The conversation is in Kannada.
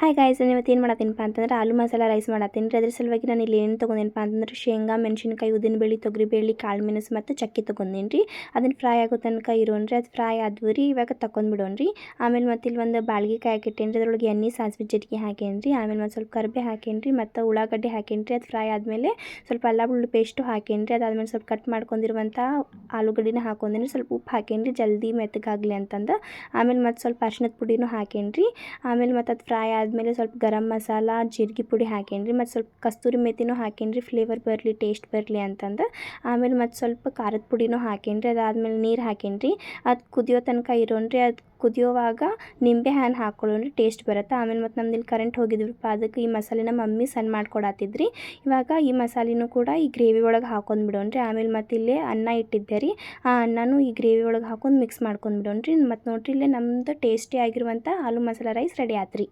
ಹಾಯ್ ಗಾಯ್ಸ್, ನಾನು ಇವತ್ತು ಏನು ಮಾಡತ್ತೀನಪ್ಪ ಅಂತಂದ್ರೆ ಆಲೂ ಮಸಾಲ ರೈಸ್ ಮಾಡತ್ತೀನಿ ರೀ. ಅದ್ರ ಸಲುವಾಗಿ ನಾನು ಇಲ್ಲಿ ಏನು ತೊಗೊಂಡೇನಪ್ಪ ಅಂತಂದ್ರೆ ಶೇಂಗಾ, ಮೆಣಸಿನಕಾಯಿ, ಉದ್ದಿನಬೇಳೆ, ತೊಗರಿಬೇಳೆ, ಕಾಳು ಮೆಣಸು ಮತ್ತು ಚಕ್ಕೆ ತೊಗೊಂಡೇನಿ ರೀ. ಅದನ್ನು ಫ್ರೈ ಆಗೋ ತನಕ ಇರೋಣ್ರಿ. ಅದು ಫ್ರೈ ಆದ್ವು ರೀ. ಇವಾಗ ತಗೊಂಡ್ಬಿಡೋಣ್ರಿ. ಆಮೇಲೆ ಮತ್ತೆ ಇಲ್ಲಿ ಒಂದು ಬಾಳ್ಗೆ ಕಾಯಕ್ಕಿಟ್ಟೇನಿ ರೀ. ಅದರೊಳಗೆ ಎಣ್ಣೆ, ಸಾಸಿವೆ, ಜೀರಿಗೆ ಹಾಕೇನಿ ರೀ. ಆಮೇಲೆ ಒಂದು ಸ್ವಲ್ಪ ಕರಿಬೇವು ಹಾಕೇನಿ ರೀ ಮತ್ತು ಉಳ್ಳಾಗಡ್ಡಿ ಹಾಕೇನಿ ರೀ. ಅದು ಫ್ರೈ ಆದಮೇಲೆ ಸ್ವಲ್ಪ ಅಲ್ಲ ಬೆಳ್ಳುಳ್ಳಿ ಪೇಸ್ಟು ಹಾಕೇನಿ ರೀ. ಅದಾದ್ಮೇಲೆ ಸ್ವಲ್ಪ ಕಟ್ ಮಾಡ್ಕೊಂಡಿರುವಂಥ ಆಲೂಗಡ್ಡಿನ ಹಾಕೊಂಡೇನಿ. ಸ್ವಲ್ಪ ಉಪ್ಪು ಹಾಕೇನಿ ರೀ, ಜಲ್ದಿ ಮೆತ್ತಗಾಗಲಿ ಅಂತಂದು. ಆಮೇಲೆ ಮತ್ತು ಸ್ವಲ್ಪ ಅರ್ಶಿಣದ ಪುಡಿನೂ ಹಾಕೇನಿ ರೀ. ಆಮೇಲೆ ಮತ್ತು ಅದು ಫ್ರೈ ಆದಮೇಲೆ ಸ್ವಲ್ಪ ಗರಂ ಮಸಾಲ, ಜೀರಿಗೆ ಪುಡಿ ಹಾಕೇನಿ ರೀ ಮತ್ತು ಸ್ವಲ್ಪ ಕಸ್ತೂರಿ ಮೆಥಿನೂ ಹಾಕೇನಿ ರೀ, ಫ್ಲೇವರ್ ಬರಲಿ, ಟೇಸ್ಟ್ ಬರಲಿ ಅಂತಂದು. ಆಮೇಲೆ ಮತ್ತು ಸ್ವಲ್ಪ ಖಾರದ ಪುಡಿನೂ ಹಾಕೇನಿ ರೀ. ಅದಾದಮೇಲೆ ನೀರು ಹಾಕೇನಿ ರೀ. ಅದು ಕುದಿಯೋ ತನಕ ಇರೋಣ್ರಿ. ಅದು ಕುದಿಯೋವಾಗ ನಿಂಬೆ ಹಣ್ಣು ಹಾಕ್ಕೊಳ್ಳೋಣ್ರಿ, ಟೇಸ್ಟ್ ಬರುತ್ತೆ. ಆಮೇಲೆ ಮತ್ತು ನಮ್ದು ಇಲ್ಲಿ ಕರೆಂಟ್ ಹೋಗಿದ್ವಿಪ್ಪ, ಅದಕ್ಕೆ ಈ ಮಸಾಲೆನ ಮಮ್ಮಿ ಸಣ್ಣ ಮಾಡ್ಕೊಡತ್ತಿದ್ರಿ. ಇವಾಗ ಈ ಮಸಾಲೆನೂ ಕೂಡ ಈ ಗ್ರೇವಿ ಒಳಗೆ ಹಾಕೊಂಡು ಬಿಡೋಣ್ರಿ. ಆಮೇಲೆ ಮತ್ತು ಇಲ್ಲೇ ಅನ್ನ ಇಟ್ಟಿದ್ದೆ ರೀ, ಆ ಅನ್ನನೂ ಈ ಗ್ರೇವಿ ಒಳಗೆ ಹಾಕೊಂಡು ಮಿಕ್ಸ್ ಮಾಡ್ಕೊಂಡು ಬಿಡೋಣ್ರಿ. ಮತ್ತು ನೋಡ್ರಿ, ಇಲ್ಲೇ ನಮ್ಮದು ಟೇಸ್ಟಿ ಆಗಿರುವಂಥ ಆಲೂ ಮಸಾಲ ರೈಸ್ ರೆಡಿ ಆತ್ರಿ.